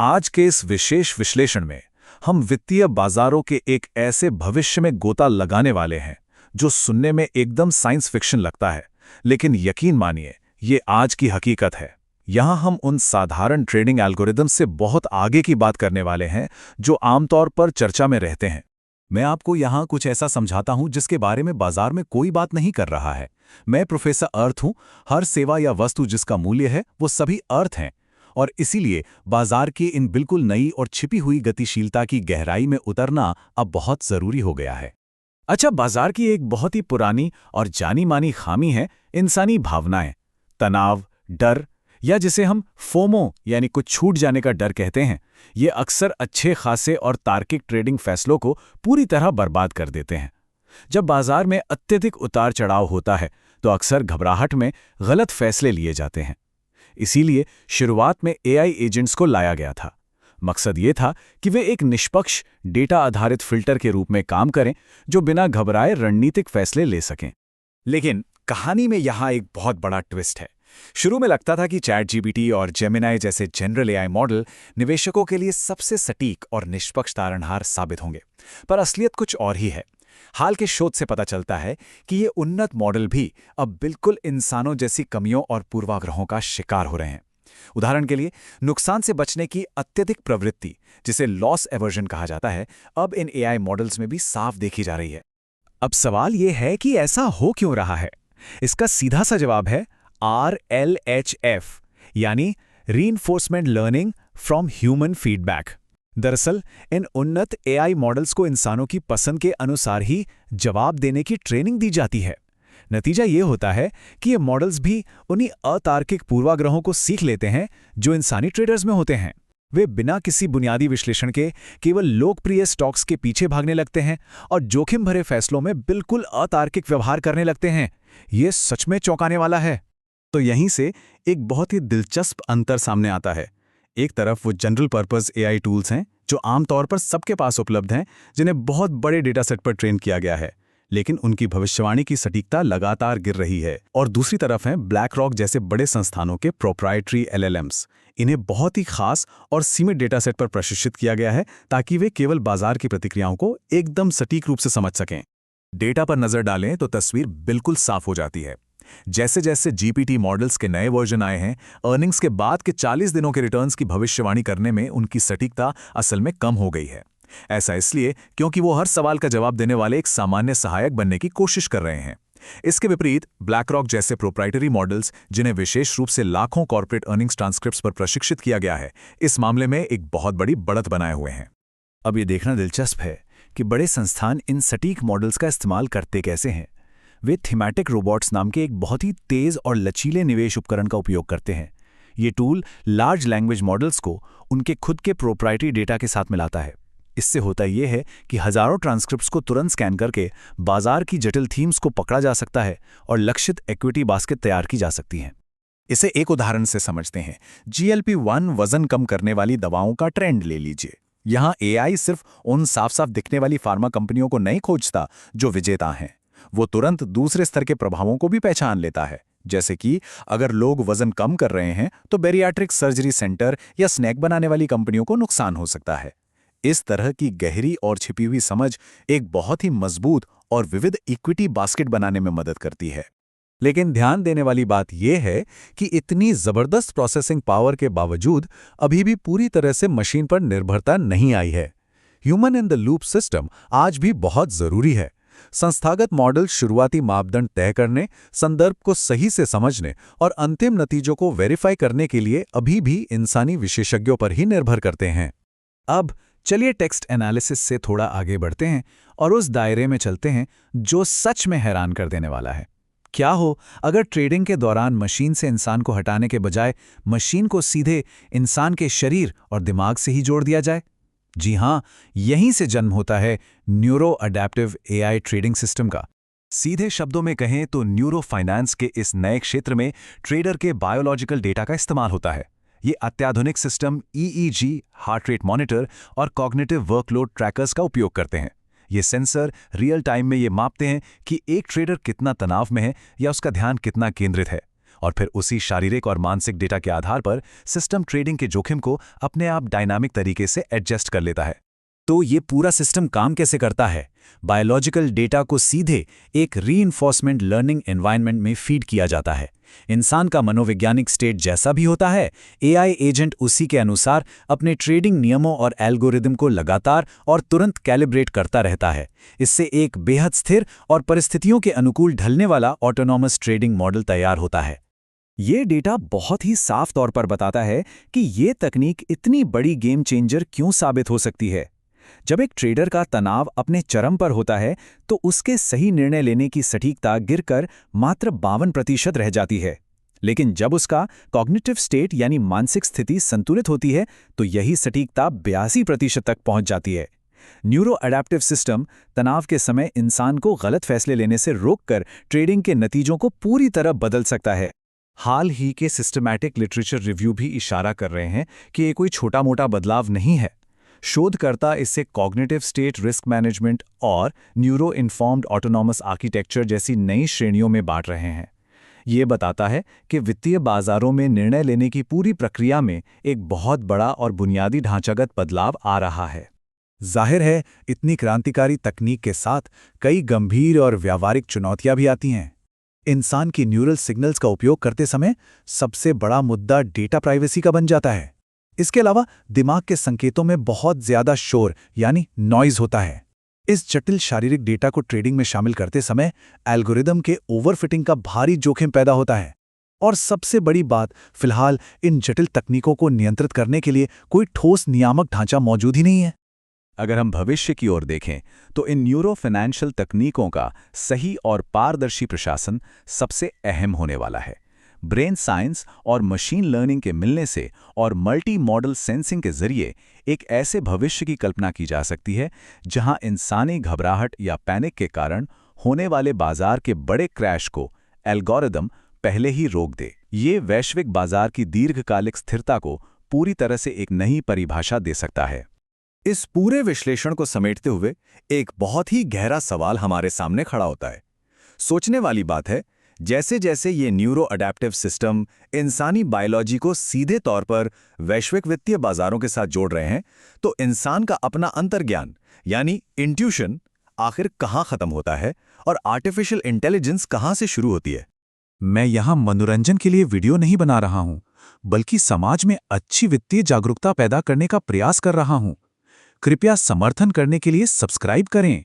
आज के इस विशेष विश्लेषण में हम वित्तीय बाजारों के एक ऐसे भविष्य में गोता लगाने वाले हैं जो सुनने में एकदम साइंस फिक्शन लगता है, लेकिन यकीन मानिए ये आज की हकीकत है। यहाँ हम उन साधारण ट्रेडिंग एल्गोरिदम से बहुत आगे की बात करने वाले हैं जो आमतौर पर चर्चा में रहते हैं। मैं आपको यहाँ कुछ ऐसा समझाता हूँ जिसके बारे में बाजार में कोई बात नहीं कर रहा है। मैं प्रोफेसर अर्थ हूँ। हर सेवा या वस्तु जिसका मूल्य है वो सभी अर्थ हैं, और इसीलिए बाजार की इन बिल्कुल नई और छिपी हुई गतिशीलता की गहराई में उतरना अब बहुत जरूरी हो गया है। अच्छा, बाजार की एक बहुत ही पुरानी और जानी मानी खामी है इंसानी भावनाएं, तनाव, डर, या जिसे हम फोमो यानी कुछ छूट जाने का डर कहते हैं। ये अक्सर अच्छे खासे और तार्किक ट्रेडिंग फैसलों को पूरी तरह बर्बाद कर देते हैं। जब बाजार में अत्यधिक उतार चढ़ाव होता है तो अक्सर घबराहट में गलत फैसले लिए जाते हैं। इसीलिए शुरुआत में एआई एजेंट्स को लाया गया था। मकसद ये था कि वे एक निष्पक्ष डेटा आधारित फिल्टर के रूप में काम करें जो बिना घबराए रणनीतिक फैसले ले सकें। लेकिन कहानी में यहाँ एक बहुत बड़ा ट्विस्ट है। शुरू में लगता था कि चैटजीपीटी और जेमिनाई जैसे जनरल एआई मॉडल निवेशकों के लिए सबसे सटीक और निष्पक्ष तारणहार साबित होंगे, पर असलियत कुछ और ही है। हाल के शोध से पता चलता है कि ये उन्नत मॉडल भी अब बिल्कुल इंसानों जैसी कमियों और पूर्वाग्रहों का शिकार हो रहे हैं। उदाहरण के लिए, नुकसान से बचने की अत्यधिक प्रवृत्ति, जिसे लॉस एवर्जन कहा जाता है, अब इन एआई मॉडल्स में भी साफ देखी जा रही है। अब सवाल ये है कि ऐसा हो क्यों रहा है। इसका सीधा सा जवाब है RLHF, यानी reinforcement learning from human feedback. दरअसल इन उन्नत एआई मॉडल्स को इंसानों की पसंद के अनुसार ही जवाब देने की ट्रेनिंग दी जाती है। नतीजा ये होता है कि ये मॉडल्स भी उन्हीं अतार्किक पूर्वाग्रहों को सीख लेते हैं जो इंसानी ट्रेडर्स में होते हैं। वे बिना किसी बुनियादी विश्लेषण के केवल लोकप्रिय स्टॉक्स के पीछे भागने लगते हैं और जोखिम भरे फैसलों में बिल्कुल अतार्किक व्यवहार करने लगते हैं। ये सच में चौंकाने वाला है। तो यहीं से एक बहुत ही दिलचस्प अंतर सामने आता है। एक तरफ वो जनरल पर्पस एआई टूल्स हैं जो आमतौर पर सबके पास उपलब्ध हैं, जिन्हें बहुत बड़े डेटा सेट पर ट्रेन किया गया है, लेकिन उनकी भविष्यवाणी की सटीकता लगातार गिर रही है। और दूसरी तरफ हैं ब्लैक रॉक जैसे बड़े संस्थानों के प्रोप्राइटरी LLMs। इन्हें बहुत ही खास और सीमित डेटा सेट पर प्रशिक्षित किया गया है ताकि वे केवल बाजार की प्रतिक्रियाओं को एकदम सटीक रूप से समझ सकें। डेटा पर नजर डालें तो तस्वीर बिल्कुल साफ हो जाती है। जैसे जैसे जीपीटी मॉडल्स के नए वर्जन आए हैं, अर्निंग्स के बाद के 40 दिनों के रिटर्न्स की भविष्यवाणी करने में उनकी सटीकता असल में कम हो गई है। ऐसा इसलिए क्योंकि वो हर सवाल का जवाब देने वाले एक सामान्य सहायक बनने की कोशिश कर रहे हैं। इसके विपरीत ब्लैक रॉक जैसे प्रोप्राइटरी मॉडल्स, जिन्हें विशेष रूप से लाखों कॉर्पोरेट अर्निंग्स ट्रांसक्रिप्ट्स पर प्रशिक्षित किया गया है, इस मामले में एक बहुत बड़ी बढ़त बनाए हुए हैं। अब ये देखना दिलचस्प है कि बड़े संस्थान इन सटीक मॉडल्स का इस्तेमाल करते कैसे हैं। वे थीमैटिक रोबोट्स नाम के एक बहुत ही तेज और लचीले निवेश उपकरण का उपयोग करते हैं। ये टूल लार्ज लैंग्वेज मॉडल्स को उनके खुद के प्रोप्राइटरी डेटा के साथ मिलाता है। इससे होता यह है कि हजारों ट्रांसक्रिप्ट्स को तुरंत स्कैन करके बाजार की जटिल थीम्स को पकड़ा जा सकता है और लक्षित इक्विटी बास्केट तैयार की जा सकती हैं। इसे एक उदाहरण से समझते हैं। GLP-1 वजन कम करने वाली दवाओं का ट्रेंड ले लीजिए। यहाँ एआई सिर्फ उन साफ साफ दिखने वाली फार्मा कंपनियों को नहीं खोजता जो विजेता हैं, वो तुरंत दूसरे स्तर के प्रभावों को भी पहचान लेता है। जैसे कि अगर लोग वजन कम कर रहे हैं तो बैरियाट्रिक सर्जरी सेंटर या स्नैक बनाने वाली कंपनियों को नुकसान हो सकता है। इस तरह की गहरी और छिपी हुई समझ एक बहुत ही मजबूत और विविध इक्विटी बास्केट बनाने में मदद करती है। लेकिन ध्यान देने वाली बात यह है कि इतनी जबरदस्त प्रोसेसिंग पावर के बावजूद अभी भी पूरी तरह से मशीन पर निर्भरता नहीं आई है। Human in the loop system आज भी बहुत जरूरी है। संस्थागत मॉडल शुरुआती मापदंड तय करने, संदर्भ को सही से समझने और अंतिम नतीजों को वेरीफाई करने के लिए अभी भी इंसानी विशेषज्ञों पर ही निर्भर करते हैं। अब चलिए टेक्स्ट एनालिसिस से थोड़ा आगे बढ़ते हैं और उस दायरे में चलते हैं जो सच में हैरान कर देने वाला है। क्या हो अगर ट्रेडिंग के दौरान मशीन से इंसान को हटाने के बजाय मशीन को सीधे इंसान के शरीर और दिमाग से ही जोड़ दिया जाए? जी हाँ, यहीं से जन्म होता है neuro adaptive AI trading system का। सीधे शब्दों में कहें तो न्यूरो फाइनेंस के इस नए क्षेत्र में ट्रेडर के बायोलॉजिकल डेटा का इस्तेमाल होता है। ये अत्याधुनिक system EEG, heart rate monitor और कॉग्निटिव वर्कलोड ट्रैकर्स का उपयोग करते हैं। ये सेंसर रियल टाइम में ये मापते हैं कि एक ट्रेडर कितना तनाव में है या उसका ध्यान कितना केंद्रित है, और फिर उसी शारीरिक और मानसिक डेटा के आधार पर सिस्टम ट्रेडिंग के जोखिम को अपने आप डायनामिक तरीके से एडजस्ट कर लेता है। तो ये पूरा सिस्टम काम कैसे करता है? बायोलॉजिकल डेटा को सीधे एक रीइंफोर्समेंट लर्निंग एनवायरनमेंट में फीड किया जाता है। इंसान का मनोवैज्ञानिक स्टेट जैसा भी होता है, एआई एजेंट उसी के अनुसार अपने ट्रेडिंग नियमों और एल्गोरिदम को लगातार और तुरंत कैलिब्रेट करता रहता है। इससे एक बेहद स्थिर और परिस्थितियों के अनुकूल ढलने वाला ऑटोनॉमस ट्रेडिंग मॉडल तैयार होता है। ये डेटा बहुत ही साफ तौर पर बताता है कि ये तकनीक इतनी बड़ी गेम चेंजर क्यों साबित हो सकती है। जब एक ट्रेडर का तनाव अपने चरम पर होता है तो उसके सही निर्णय लेने की सटीकता गिरकर मात्र 52% रह जाती है। लेकिन जब उसका कॉग्निटिव स्टेट यानी मानसिक स्थिति संतुलित होती है तो यही सटीकता 82% तक पहुंच जाती है। न्यूरो अडैप्टिव सिस्टम तनाव के समय इंसान को गलत फैसले लेने से रोककर ट्रेडिंग के नतीजों को पूरी तरह बदल सकता है। हाल ही के सिस्टमैटिक लिटरेचर रिव्यू भी इशारा कर रहे हैं कि ये कोई छोटा मोटा बदलाव नहीं है। शोधकर्ता इसे कॉग्निटिव स्टेट रिस्क मैनेजमेंट और न्यूरो इन्फॉर्म्ड ऑटोनॉमस आर्किटेक्चर जैसी नई श्रेणियों में बांट रहे हैं। ये बताता है कि वित्तीय बाजारों में निर्णय लेने की पूरी प्रक्रिया में एक बहुत बड़ा और बुनियादी ढांचागत बदलाव आ रहा है। जाहिर है, इतनी क्रांतिकारी तकनीक के साथ कई गंभीर और व्यावहारिक चुनौतियां भी आती हैं। इंसान की न्यूरल सिग्नल्स का उपयोग करते समय सबसे बड़ा मुद्दा डेटा प्राइवेसी का बन जाता है। इसके अलावा दिमाग के संकेतों में बहुत ज्यादा शोर यानी नॉइज होता है। इस जटिल शारीरिक डेटा को ट्रेडिंग में शामिल करते समय एल्गोरिदम के ओवरफिटिंग का भारी जोखिम पैदा होता है। और सबसे बड़ी बात, फिलहाल इन जटिल तकनीकों को नियंत्रित करने के लिए कोई ठोस नियामक ढांचा मौजूद ही नहीं है। अगर हम भविष्य की ओर देखें तो इन न्यूरो फाइनेंशियल तकनीकों का सही और पारदर्शी प्रशासन सबसे अहम होने वाला है। ब्रेन साइंस और मशीन लर्निंग के मिलने से और मल्टी मॉडल सेंसिंग के जरिए एक ऐसे भविष्य की कल्पना की जा सकती है जहां इंसानी घबराहट या पैनिक के कारण होने वाले बाजार के बड़े क्रैश को एल्गोरिदम पहले ही रोक दे। ये वैश्विक बाजार की दीर्घकालिक स्थिरता को पूरी तरह से एक नई परिभाषा दे सकता है। इस पूरे विश्लेषण को समेटते हुए एक बहुत ही गहरा सवाल हमारे सामने खड़ा होता है। सोचने वाली बात है, जैसे जैसे ये न्यूरो अडैप्टिव सिस्टम इंसानी बायोलॉजी को सीधे तौर पर वैश्विक वित्तीय बाजारों के साथ जोड़ रहे हैं, तो इंसान का अपना अंतर्ज्ञान यानी इंट्यूशन आखिर कहाँ खत्म होता है और आर्टिफिशियल इंटेलिजेंस कहाँ से शुरू होती है। मैं यहाँ मनोरंजन के लिए वीडियो नहीं बना रहा हूँ, बल्कि समाज में अच्छी वित्तीय जागरूकता पैदा करने का प्रयास कर रहा हूँ। कृपया समर्थन करने के लिए सब्सक्राइब करें।